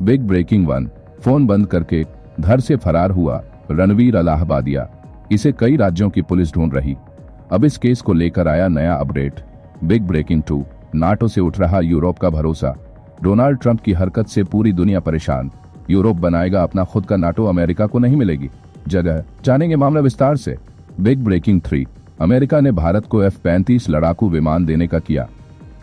Big breaking 1, phone बंद करके घर से फरार हुआ रणवीर इलाहाबादिया। इसे कई राज्यों की पुलिस ढूंढ रही। अब इस केस को लेकर आया नया अपडेट। बिग ब्रेकिंग 2, नाटो से उठ रहा यूरोप का भरोसा। डोनाल्ड ट्रंप की हरकत से पूरी दुनिया परेशान। यूरोप बनाएगा अपना खुद का नाटो, अमेरिका को नहीं मिलेगी जगह। जानेंगे मामला विस्तार से। बिग ब्रेकिंग 3, अमेरिका ने भारत को F-35 लड़ाकू विमान देने का किया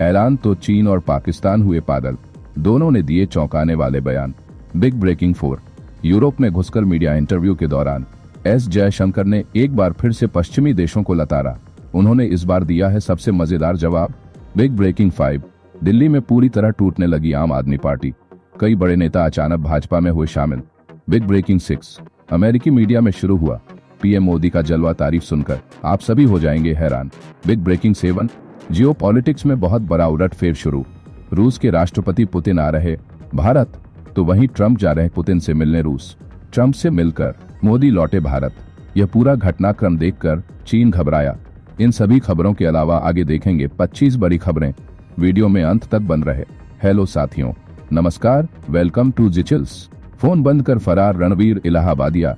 ऐलान, तो चीन और पाकिस्तान हुए पागल। दोनों ने दिए चौंकाने वाले बयान। बिग ब्रेकिंग 4, यूरोप में घुसकर मीडिया इंटरव्यू के दौरान एस जयशंकर ने एक बार फिर से पश्चिमी देशों को लताड़ा। उन्होंने इस बार दिया है सबसे मजेदार जवाब। बिग ब्रेकिंग 5, दिल्ली में पूरी तरह टूटने लगी आम आदमी पार्टी। कई बड़े नेता अचानक भाजपा में हुए शामिल। बिग ब्रेकिंग 6, अमेरिकी मीडिया में शुरू हुआ पीएम मोदी का जलवा, तारीफ सुनकर आप सभी हो जाएंगे हैरान। बिग ब्रेकिंग 7, जियोपॉलिटिक्स में बहुत बड़ा उलटफेर शुरू। रूस के राष्ट्रपति पुतिन आ रहे भारत, तो वहीं ट्रंप जा रहे पुतिन से मिलने रूस। ट्रंप से मिलकर मोदी लौटे भारत। यह पूरा घटनाक्रम देखकर चीन घबराया। इन सभी खबरों के अलावा आगे देखेंगे 25 बड़ी खबरें। वीडियो में अंत तक बन रहे। हेलो साथियों, नमस्कार, वेलकम टू जिचिल्स। फोन बंद कर फरार रणवीर इलाहाबादिया।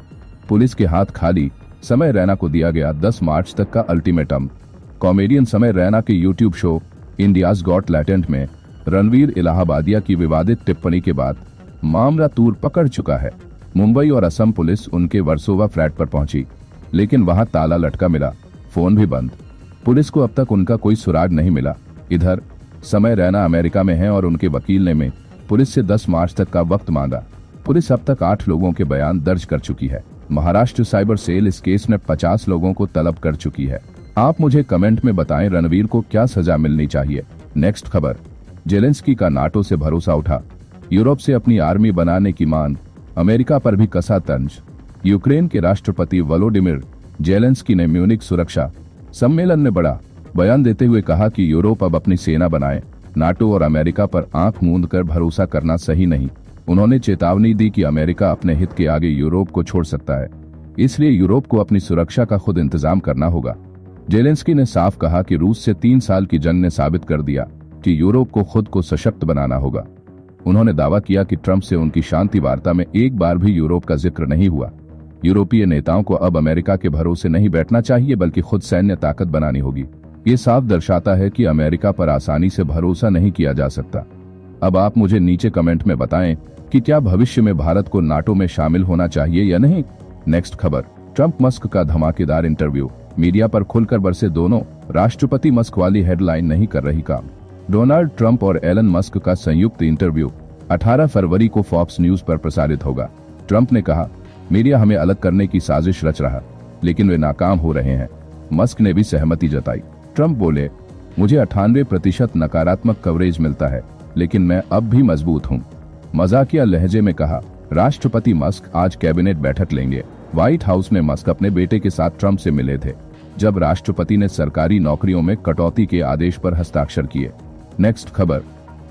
पुलिस के हाथ खाली। समय रैना को दिया गया 10 मार्च तक का अल्टीमेटम। कॉमेडियन समय रैना के YouTube show India's got talent में रणवीर इलाहाबादिया की विवादित टिप्पणी के बाद मामला तूल पकड़ चुका है। मुंबई और असम पुलिस उनके वर्सोवा फ्लैट पर पहुंची, लेकिन वहां ताला लटका मिला, फोन भी बंद। पुलिस को अब तक उनका कोई सुराग नहीं मिला। इधर समय रैना अमेरिका में है और उनके वकील ने में पुलिस से 10 मार्च तक का वक्त मांगा। पुलिस अब तक 8 लोगों के बयान दर्ज कर चुकी है। महाराष्ट्र साइबर सेल इस केस में 50 लोगों को तलब कर चुकी है। आप मुझे कमेंट में बताएं रणवीर को क्या सजा मिलनी चाहिए। नेक्स्ट खबर, जेलेंस्की का नाटो से भरोसा उठा। यूरोप से अपनी आर्मी बनाने की मांग, अमेरिका पर भी कसा तंज। यूक्रेन के राष्ट्रपति वोलोडिमिर जेलेंस्की ने म्यूनिख सुरक्षा सम्मेलन में बड़ा बयान देते हुए कहा कि यूरोप अब अपनी सेना बनाए। नाटो और अमेरिका पर आंख मूंद कर भरोसा करना सही नहीं। उन्होंने चेतावनी दी कि अमेरिका अपने हित के आगे यूरोप को छोड़ सकता है, इसलिए यूरोप को अपनी सुरक्षा का खुद इंतजाम करना होगा। जेलेंस्की ने साफ कहा कि रूस से 3 साल की जंग ने साबित कर दिया कि यूरोप को खुद को सशक्त बनाना होगा। उन्होंने दावा किया कि ट्रंप से उनकी शांति वार्ता में एक बार भी यूरोप का जिक्र नहीं हुआ। यूरोपीय नेताओं को अब अमेरिका के भरोसे नहीं बैठना चाहिए, बल्कि खुद सैन्य ताकत बनानी होगी। ये साफ दर्शाता है कि अमेरिका पर आसानी से भरोसा नहीं किया जा सकता। अब आप मुझे नीचे कमेंट में बताएं कि क्या भविष्य में भारत को नाटो में शामिल होना चाहिए या नहीं। नेक्स्ट खबर, ट्रंप मस्क का धमाकेदार इंटरव्यू। मीडिया पर खुलकर बरसे दोनों। राष्ट्रपति मस्क वाली हेडलाइन नहीं कर रही काम। डोनाल्ड ट्रंप और एलन मस्क का संयुक्त इंटरव्यू 18 फरवरी को फॉक्स न्यूज पर प्रसारित होगा। ट्रंप ने कहा, मीडिया हमें अलग करने की साजिश रच रहा, लेकिन वे नाकाम हो रहे हैं। मस्क ने भी सहमति जताई। ट्रंप बोले, मुझे 98% नकारात्मक कवरेज मिलता है, लेकिन मैं अब भी मजबूत हूँ। मजाकिया लहजे में कहा। राष्ट्रपति मस्क आज कैबिनेट बैठक लेंगे। व्हाइट हाउस में मस्क अपने बेटे के साथ ट्रंप से मिले थे, जब राष्ट्रपति ने सरकारी नौकरियों में कटौती के आदेश पर हस्ताक्षर किए। नेक्स्ट खबर,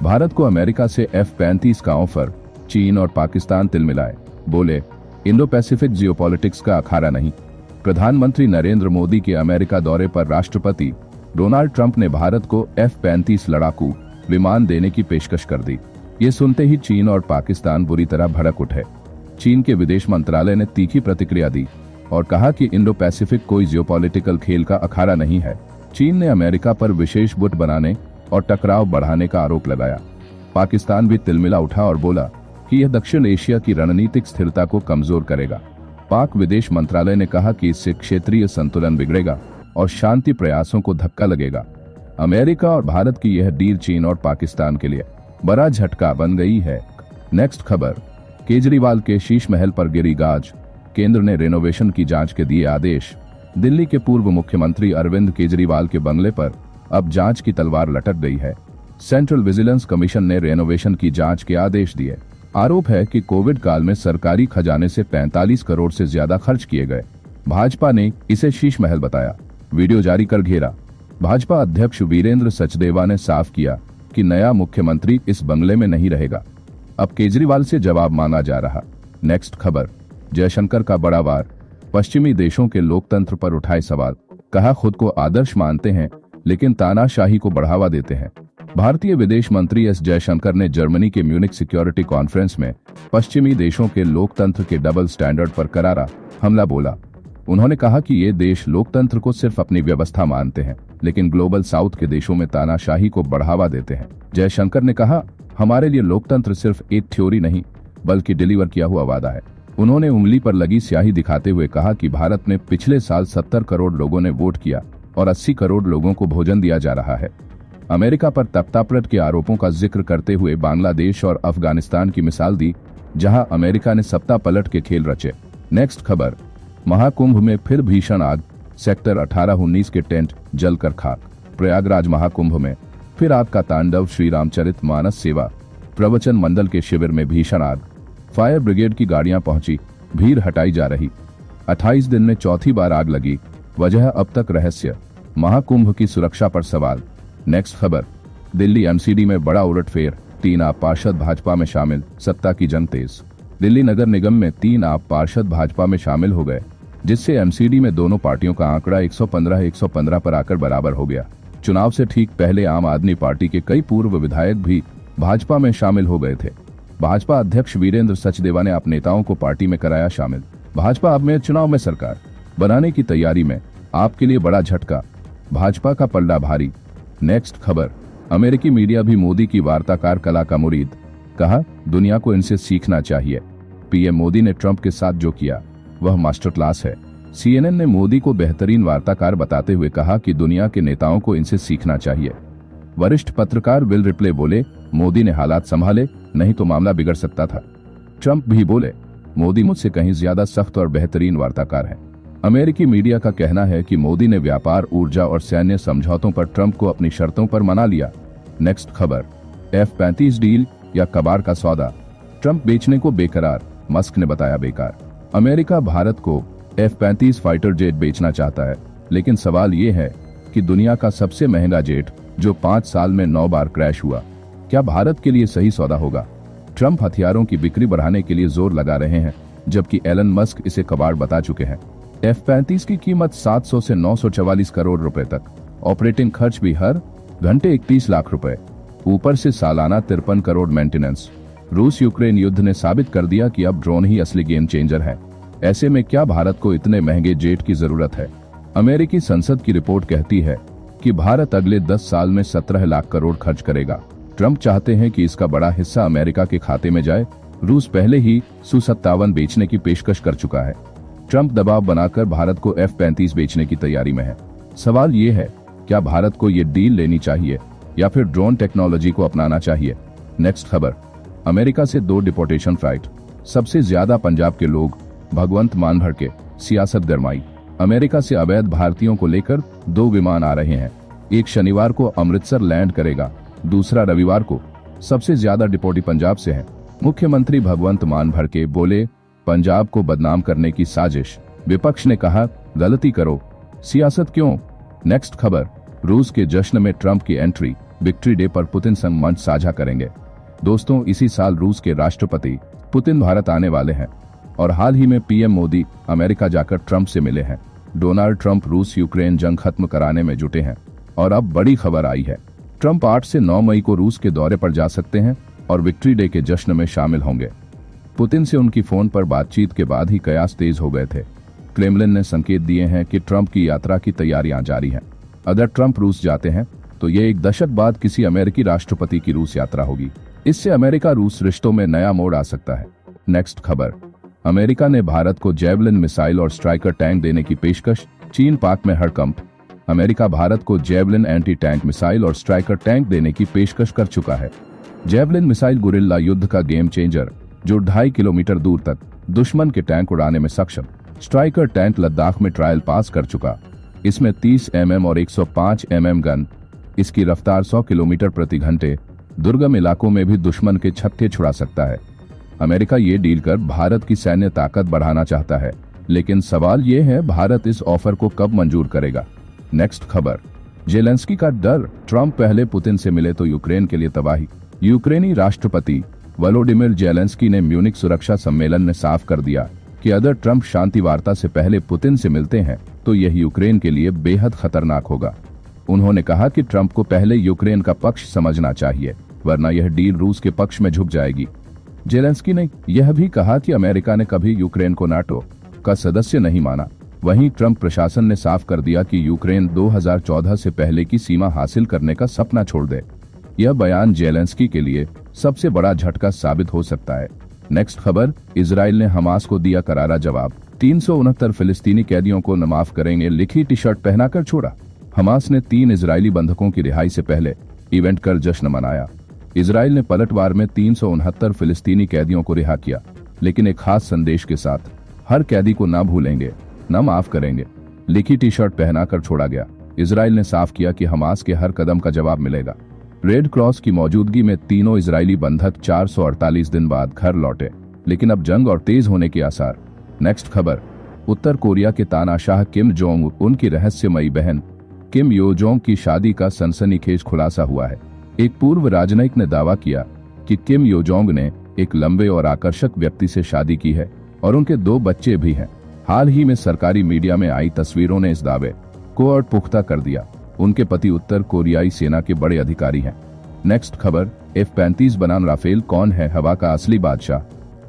भारत को अमेरिका से F-35 का ऑफर। चीन और पाकिस्तान तिलमिलाए, बोले इंडो पैसिफिक जियोपॉलिटिक्स का अखाड़ा नहीं। प्रधानमंत्री नरेंद्र मोदी के अमेरिका दौरे पर राष्ट्रपति डोनाल्ड ट्रंप ने भारत को F-35 लड़ाकू विमान देने की पेशकश कर दी। ये सुनते ही चीन और पाकिस्तान बुरी तरह भड़क उठे। चीन के विदेश मंत्रालय ने तीखी प्रतिक्रिया दी और कहा कि इंडो पैसिफिक कोई जियोपॉलिटिकल खेल का अखाड़ा नहीं है। चीन ने अमेरिका पर विशेष गुट बनाने और टकराव बढ़ाने का आरोप लगाया। पाकिस्तान भी तिलमिला उठा और बोला कि यह दक्षिण एशिया की रणनीतिक स्थिरता को कमजोर करेगा। पाक विदेश मंत्रालय ने कहा कि इससे क्षेत्रीय संतुलन बिगड़ेगा और शांति प्रयासों को धक्का लगेगा। अमेरिका और भारत की यह डील चीन और पाकिस्तान के लिए बड़ा झटका बन गई है। नेक्स्ट खबर, केजरीवाल के शीश महल पर गिरी गाज। केंद्र ने रेनोवेशन की जांच के दिए आदेश। दिल्ली के पूर्व मुख्यमंत्री अरविंद केजरीवाल के बंगले पर अब जांच की तलवार लटक गई है। सेंट्रल विजिलेंस कमीशन ने रेनोवेशन की जांच के आदेश दिए। आरोप है कि कोविड काल में सरकारी खजाने से 45 करोड़ से ज्यादा खर्च किए गए। भाजपा ने इसे शीश महल बताया, वीडियो जारी कर घेरा। भाजपा अध्यक्ष वीरेंद्र सचदेवा ने साफ किया कि नया मुख्यमंत्री इस बंगले में नहीं रहेगा। अब केजरीवाल से जवाब मांगा जा रहा। नेक्स्ट खबर, जयशंकर का बड़ा वार। पश्चिमी देशों के लोकतंत्र पर उठाए सवाल। कहा खुद को आदर्श मानते हैं, लेकिन तानाशाही को बढ़ावा देते हैं। भारतीय विदेश मंत्री एस जयशंकर ने जर्मनी के म्यूनिक सिक्योरिटी कॉन्फ्रेंस में पश्चिमी देशों के लोकतंत्र के डबल स्टैंडर्ड पर करारा हमला बोला। उन्होंने कहा कि ये देश लोकतंत्र को सिर्फ अपनी व्यवस्था मानते हैं, लेकिन ग्लोबल साउथ के देशों में तानाशाही को बढ़ावा देते हैं। जयशंकर ने कहा, हमारे लिए लोकतंत्र सिर्फ एक थ्योरी नहीं बल्कि डिलीवर किया हुआ वादा है। उन्होंने उंगली पर लगी स्याही दिखाते हुए कहा कि भारत में पिछले साल 70 करोड़ लोगों ने वोट किया और 80 करोड़ लोगों को भोजन दिया जा रहा है। अमेरिका पर तख्तापलट के आरोपों का जिक्र करते हुए बांग्लादेश और अफगानिस्तान की मिसाल दी, जहां अमेरिका ने सत्ता पलट के खेल रचे। नेक्स्ट खबर, महाकुंभ में फिर भीषण आग, सेक्टर 18-19 के टेंट जलकर खाक। प्रयागराज महाकुंभ में फिर आग का तांडव, श्री रामचरित मानस सेवा प्रवचन मंडल के शिविर में भीषण आग। फायर ब्रिगेड की गाड़ियां पहुंची, भीड़ हटाई जा रही। 28 दिन में चौथी बार आग लगी, वजह अब तक रहस्य, महाकुंभ की सुरक्षा पर सवाल। नेक्स्ट खबर, दिल्ली एमसीडी में बड़ा उलटफेर, 3 आप पार्षद भाजपा में शामिल, सत्ता की जंग तेज। दिल्ली नगर निगम में 3 आप पार्षद भाजपा में शामिल हो गए, जिससे एमसीडी में दोनों पार्टियों का आंकड़ा 115 पर आकर बराबर हो गया। चुनाव से ठीक पहले आम आदमी पार्टी के कई पूर्व विधायक भी भाजपा में शामिल हो गए थे। भाजपा अध्यक्ष वीरेंद्र सचदेवा ने अपने नेताओं को पार्टी में कराया शामिल। भाजपा अब में चुनाव में सरकार बनाने की तैयारी में, आपके लिए बड़ा झटका, भाजपा का पलड़ा भारी। नेक्स्ट खबर, अमेरिकी मीडिया भी मोदी की वार्ताकार कला का मुरीद, कहा दुनिया को इनसे सीखना चाहिए। पीएम मोदी ने ट्रंप के साथ जो किया वह मास्टर क्लास है। सीएनएन ने मोदी को बेहतरीन वार्ताकार बताते हुए कहा कि दुनिया के नेताओं को इनसे सीखना चाहिए। वरिष्ठ पत्रकार विल रिप्ले बोले, मोदी ने हालात संभाले, नहीं तो मामला बिगड़ सकता था। ट्रंप भी बोले, मोदी मुझसे कहीं ज्यादा सख्त और बेहतरीन वार्ताकार हैं। अमेरिकी मीडिया का कहना है कि मोदी ने व्यापार, ऊर्जा और सैन्य समझौतों पर ट्रंप को अपनी शर्तों पर मना लिया। नेक्स्ट खबर, F-35 डील या कबाड़ का सौदा, ट्रंप बेचने को बेकरार, मस्क ने बताया बेकार। अमेरिका भारत को F-35 फाइटर जेट बेचना चाहता है, लेकिन सवाल ये है कि दुनिया का सबसे महंगा जेट जो 5 साल में 9 बार क्रैश हुआ, क्या भारत के लिए सही सौदा होगा? ट्रंप हथियारों की बिक्री बढ़ाने के लिए जोर लगा रहे हैं, जबकि एलन मस्क इसे कबाड़ बता चुके हैं। F-35 की कीमत 700 से 944 करोड़ रुपए तक, ऑपरेटिंग खर्च भी हर घंटे 31 लाख रुपए, ऊपर से सालाना 53 करोड़ मेंटेनेंस। रूस यूक्रेन युद्ध ने साबित कर दिया कि अब ड्रोन ही असली गेम चेंजर है। ऐसे में क्या भारत को इतने महंगे जेट की जरूरत है? अमेरिकी संसद की रिपोर्ट कहती है कि भारत अगले 10 साल में 17 लाख करोड़ खर्च करेगा। ट्रंप चाहते हैं कि इसका बड़ा हिस्सा अमेरिका के खाते में जाए। रूस पहले ही Su-57 बेचने की पेशकश कर चुका है। ट्रंप दबाव बनाकर भारत को F-35 बेचने की तैयारी में है। सवाल ये है, क्या भारत को ये डील लेनी चाहिए या फिर ड्रोन टेक्नोलॉजी को अपनाना चाहिए? नेक्स्ट खबर, अमेरिका से 2 डिपोर्टेशन फ्लाइट, सबसे ज्यादा पंजाब के लोग, भगवंत मान भड़के, सियासत गरमाई। अमेरिका से अवैध भारतीयों को लेकर 2 विमान आ रहे हैं। एक शनिवार को अमृतसर लैंड करेगा, दूसरा रविवार को। सबसे ज्यादा डिपोटी पंजाब से है। मुख्यमंत्री भगवंत मान भड़के बोले, पंजाब को बदनाम करने की साजिश। विपक्ष ने कहा, गलती करो, सियासत क्यों? नेक्स्ट खबर, रूस के जश्न में ट्रंप की एंट्री, विक्ट्री डे पर पुतिन संग मंच साझा करेंगे। दोस्तों, इसी साल रूस के राष्ट्रपति पुतिन भारत आने वाले हैं और हाल ही में पीएम मोदी अमेरिका जाकर ट्रंप से मिले हैं। डोनाल्ड ट्रंप रूस यूक्रेन जंग खत्म कराने में जुटे हैं और अब बड़ी खबर आई है, ट्रंप 8 से 9 मई को रूस के दौरे पर जा सकते हैं और विक्ट्री डे के जश्न में शामिल होंगे। पुतिन से उनकी फोन पर बातचीत के बाद ही कयास तेज हो गए थे। क्रेमलिन ने संकेत दिए हैं कि ट्रंप की यात्रा की तैयारियां जारी हैं। अगर ट्रंप रूस जाते हैं तो ये एक दशक बाद किसी अमेरिकी राष्ट्रपति की रूस यात्रा होगी। इससे अमेरिका रूस रिश्तों में नया मोड़ आ सकता है। नेक्स्ट खबर, अमेरिका ने भारत को जैवलिन मिसाइल और स्ट्राइकर टैंक देने की पेशकश, चीन पाक में हड़कंप। अमेरिका भारत को जैवलिन एंटी टैंक मिसाइल और स्ट्राइकर टैंक देने की पेशकश कर चुका है। जैवलिन मिसाइल गुरिल्ला युद्ध का गेम चेंजर, जो 2.5 किलोमीटर दूर तक दुश्मन के टैंक उड़ाने में सक्षम। स्ट्राइकर टैंक लद्दाख में ट्रायल पास कर चुका। इसमें 30 mm और 105 mm गन। इसकी रफ्तार 100 किलोमीटर प्रति घंटे दुर्गम इलाकों में भी दुश्मन के छक्के छुड़ा सकता है। अमेरिका ये डील कर भारत की सैन्य ताकत बढ़ाना चाहता है, लेकिन सवाल ये है भारत इस ऑफर को कब मंजूर करेगा। नेक्स्ट खबर, जेलेंस्की का डर, ट्रंप पहले पुतिन से मिले तो यूक्रेन के लिए तबाही। यूक्रेनी राष्ट्रपति वोलोडिमिर जेलेंस्की ने म्यूनिक सुरक्षा सम्मेलन में साफ कर दिया कि अगर ट्रंप शांति वार्ता से पहले पुतिन से मिलते हैं तो यह यूक्रेन के लिए बेहद खतरनाक होगा। उन्होंने कहा कि ट्रंप को पहले यूक्रेन का पक्ष समझना चाहिए, वरना यह डील रूस के पक्ष में झुक जाएगी। जेलेंस्की ने यह भी कहा कि अमेरिका ने कभी यूक्रेन को नाटो का सदस्य नहीं माना। वहीं ट्रंप प्रशासन ने साफ कर दिया कि यूक्रेन 2014 से पहले की सीमा हासिल करने का सपना छोड़ दे। यह बयान जेलेंस्की के लिए सबसे बड़ा झटका साबित हो सकता है। नेक्स्ट खबर, इजराइल ने हमास को दिया करारा जवाब। 369 फिलिस्तीनी कैदियों को न माफ करेंगे लिखी टी शर्ट पहनाकर छोड़ा। हमास ने 3 इजरायली बंधकों की रिहाई से पहले इवेंट कर जश्न मनाया। इजराइल ने पलटवार में 369 फिलिस्तीनी कैदियों को रिहा किया, लेकिन एक खास संदेश के साथ, हर कैदी को ना भूलेंगे, न माफ करेंगे लिखी टी शर्ट पहनाकर छोड़ा गया। इजराइल ने साफ किया कि हमास के हर कदम का जवाब मिलेगा। रेड क्रॉस की मौजूदगी में तीनों इजरायली बंधक 448 दिन बाद घर लौटे, लेकिन अब जंग और तेज होने के आसार। नेक्स्ट खबर, उत्तर कोरिया के तानाशाह किम जोंग उनकी रहस्यमयी बहन किम यो जोंग की शादी का सनसनीखेज खुलासा हुआ है। एक पूर्व राजनयिक ने दावा किया कि किम यो जोंग ने एक लंबे और आकर्षक व्यक्ति से शादी की है और उनके 2 बच्चे भी हैं। हाल ही में सरकारी मीडिया में आई तस्वीरों ने इस दावे को और पुख्ता कर दिया। उनके पति उत्तर कोरियाई सेना के बड़े अधिकारी हैं। नेक्स्ट खबर, F-35 बनाम राफेल, कौन है हवा का असली बादशाह?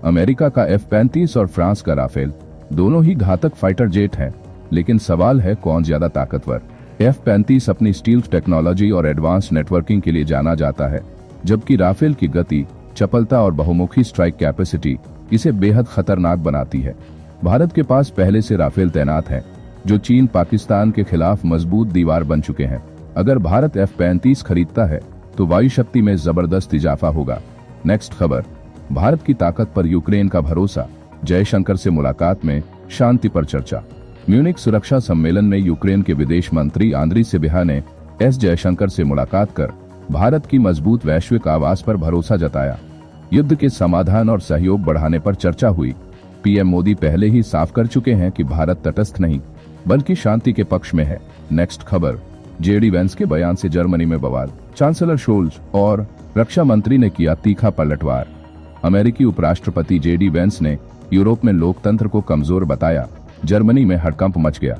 अमेरिका का F-35 और फ्रांस का राफेल दोनों ही घातक फाइटर जेट हैं, लेकिन सवाल है कौन ज्यादा ताकतवर। F-35 अपनी स्टील्थ टेक्नोलॉजी और एडवांस नेटवर्किंग के लिए जाना जाता है, जबकि राफेल की गति, चपलता और बहुमुखी स्ट्राइक कैपेसिटी इसे बेहद खतरनाक बनाती है। भारत के पास पहले से राफेल तैनात हैं, जो चीन पाकिस्तान के खिलाफ मजबूत दीवार बन चुके हैं। अगर भारत F-35 खरीदता है तो वायु शक्ति में जबरदस्त इजाफा होगा। नेक्स्ट खबर, भारत की ताकत पर यूक्रेन का भरोसा, जयशंकर से मुलाकात में शांति पर चर्चा। म्यूनिक सुरक्षा सम्मेलन में यूक्रेन के विदेश मंत्री आंद्री सिबिहा ने एस जयशंकर से मुलाकात कर भारत की मजबूत वैश्विक आवाज पर भरोसा जताया। युद्ध के समाधान और सहयोग बढ़ाने पर चर्चा हुई। पीएम मोदी पहले ही साफ कर चुके हैं कि भारत तटस्थ नहीं बल्कि शांति के पक्ष में है। नेक्स्ट खबर, जेडी वेंस के बयान से जर्मनी में बवाल, चांसलर शोल्ज और रक्षा मंत्री ने किया तीखा पलटवार। अमेरिकी उपराष्ट्रपति जेडी वेंस ने यूरोप में लोकतंत्र को कमजोर बताया। जर्मनी में हड़कंप मच गया।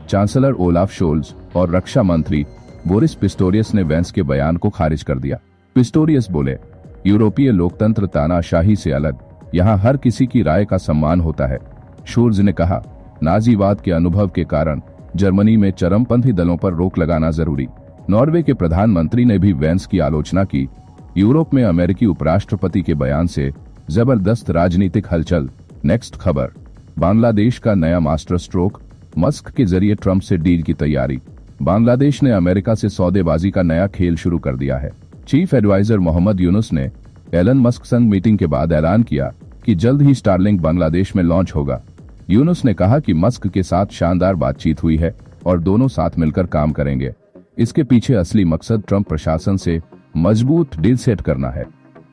चांसलर ओलाफ शोल्ज और रक्षा मंत्री बोरिस पिस्टोरियस ने वेंस के बयान को खारिज कर दिया। पिस्टोरियस बोले, यूरोपीय लोकतंत्र तानाशाही से अलग, यहाँ हर किसी की राय का सम्मान होता है। शोल्ज ने कहा, नाजीवाद के अनुभव के कारण जर्मनी में चरमपंथी दलों पर रोक लगाना जरूरी। नॉर्वे के प्रधानमंत्री ने भी वेंस की आलोचना की। यूरोप में अमेरिकी उपराष्ट्रपति के बयान से जबरदस्त राजनीतिक हलचल। नेक्स्ट खबर, बांग्लादेश का नया मास्टर स्ट्रोक, मस्क के जरिए ट्रंप से डील की तैयारी। बांग्लादेश ने अमेरिका से सौदेबाजी का नया खेल शुरू कर दिया है। चीफ एडवाइजर मोहम्मद यूनुस ने एलन मस्क संग मीटिंग के बाद ऐलान किया कि जल्द ही स्टारलिंक बांग्लादेश में लॉन्च होगा। यूनुस ने कहा कि मस्क के साथ शानदार बातचीत हुई है और दोनों साथ मिलकर काम करेंगे। इसके पीछे असली मकसद ट्रंप प्रशासन से मजबूत डील सेट करना है।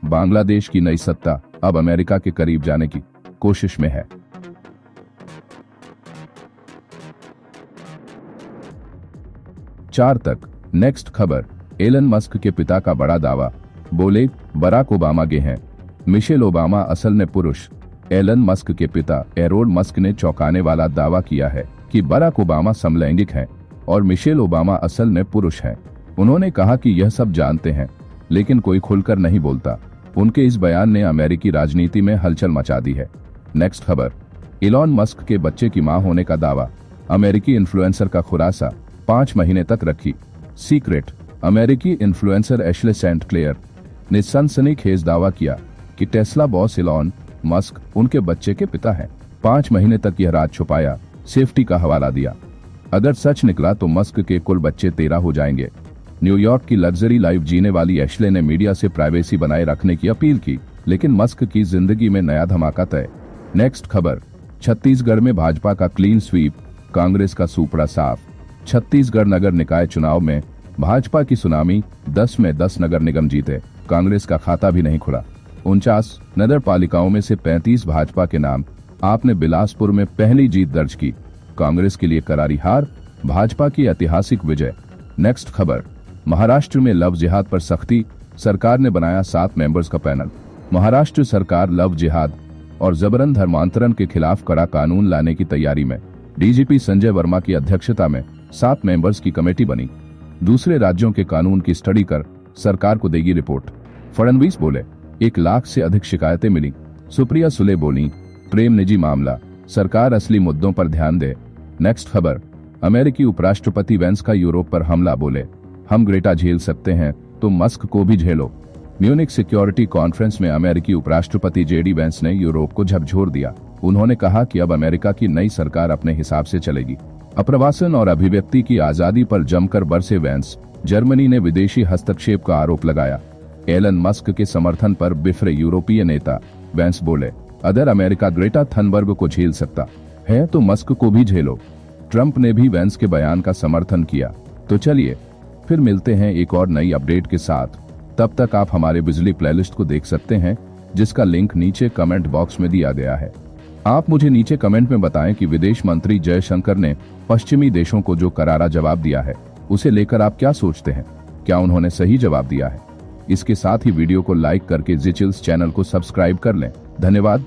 बांग्लादेश की नई सत्ता अब अमेरिका के करीब जाने की कोशिश में है। चार तक। नेक्स्ट खबर, एलन मस्क के पिता का बड़ा दावा, बोले बराक ओबामा गे हैं, मिशेल ओबामा असल में पुरुष। एलन मस्क के पिता एरोन मस्क ने चौंकाने वाला दावा किया है कि बराक ओबामा समलैंगिक हैं और मिशेल ओबामा असल में पुरुष हैं। उन्होंने कहा कि यह सब जानते हैं, लेकिन कोई खुलकर नहीं बोलता। उनके इस बयान ने अमेरिकी राजनीति में हलचल मचा दी है। नेक्स्ट खबर, इलॉन मस्क के बच्चे की मां होने का दावा, अमेरिकी इन्फ्लुएंसर का खुलासा 5 महीने तक रखी सीक्रेट। अमेरिकी इन्फ्लुएंसर एशले सेंट क्लेयर ने सनसनीखेज दावा किया कि टेस्ला बॉस इलॉन मस्क उनके बच्चे के पिता हैं। 5 महीने तक यह राज छुपाया, सेफ्टी का हवाला दिया। अगर सच निकला तो मस्क के कुल बच्चे 13 हो जाएंगे। न्यूयॉर्क की लग्जरी लाइफ जीने वाली एशले ने मीडिया से प्राइवेसी बनाए रखने की अपील की, लेकिन मस्क की जिंदगी में नया धमाका तय। नेक्स्ट खबर, छत्तीसगढ़ में भाजपा का क्लीन स्वीप, कांग्रेस का सूपड़ा साफ। छत्तीसगढ़ नगर निकाय चुनाव में भाजपा की सुनामी, 10 में 10 नगर निगम जीते, कांग्रेस का खाता भी नहीं खुला। 49 नगर पालिकाओं में से 35 भाजपा के नाम। आपने बिलासपुर में पहली जीत दर्ज की, कांग्रेस के लिए करारी हार, भाजपा की ऐतिहासिक विजय। नेक्स्ट खबर, महाराष्ट्र में लव जिहाद पर सख्ती, सरकार ने बनाया 7 मेंबर्स का पैनल। महाराष्ट्र सरकार लव जिहाद और जबरन धर्मांतरण के खिलाफ कड़ा कानून लाने की तैयारी में। डीजीपी संजय वर्मा की अध्यक्षता में 7 मेंबर्स की कमेटी बनी। दूसरे राज्यों के कानून की स्टडी कर सरकार को देगी रिपोर्ट। फडणवीस बोले 1 लाख से अधिक शिकायतें मिली। सुप्रिया सुले बोली प्रेम निजी मामला, सरकार असली मुद्दों पर ध्यान दे। नेक्स्ट खबर, अमेरिकी उपराष्ट्रपति वेंस का यूरोप पर हमला, बोले हम ग्रेटा झेल सकते हैं तो मस्क को भी झेलो। म्यूनिक सिक्योरिटी कॉन्फ्रेंस में अमेरिकी उपराष्ट्रपति जेडी वेंस ने यूरोप को झकझोर दिया। उन्होंने कहा कि अब अमेरिका की नई सरकार अपने हिसाब से चलेगी। अप्रवासन और अभिव्यक्ति की आजादी पर जमकर बरसे वेंस। जर्मनी ने विदेशी हस्तक्षेप का आरोप लगाया। एलन मस्क के समर्थन पर बिफरे यूरोपीय नेता। वेंस बोले अगर अमेरिका ग्रेटा थनबर्ग को झेल सकता है तो मस्क को भी झेलो। ट्रंप ने भी वेंस के बयान का समर्थन किया। तो चलिए फिर मिलते हैं एक और नई अपडेट के साथ। तब तक आप हमारे बिजली प्लेलिस्ट को देख सकते हैं, जिसका लिंक नीचे कमेंट बॉक्स में दिया गया है। आप मुझे नीचे कमेंट में बताएं कि विदेश मंत्री जयशंकर ने पश्चिमी देशों को जो करारा जवाब दिया है उसे लेकर आप क्या सोचते हैं। क्या उन्होंने सही जवाब दिया है? इसके साथ ही वीडियो को लाइक करके जी चिल्स चैनल को सब्सक्राइब कर लें। धन्यवाद।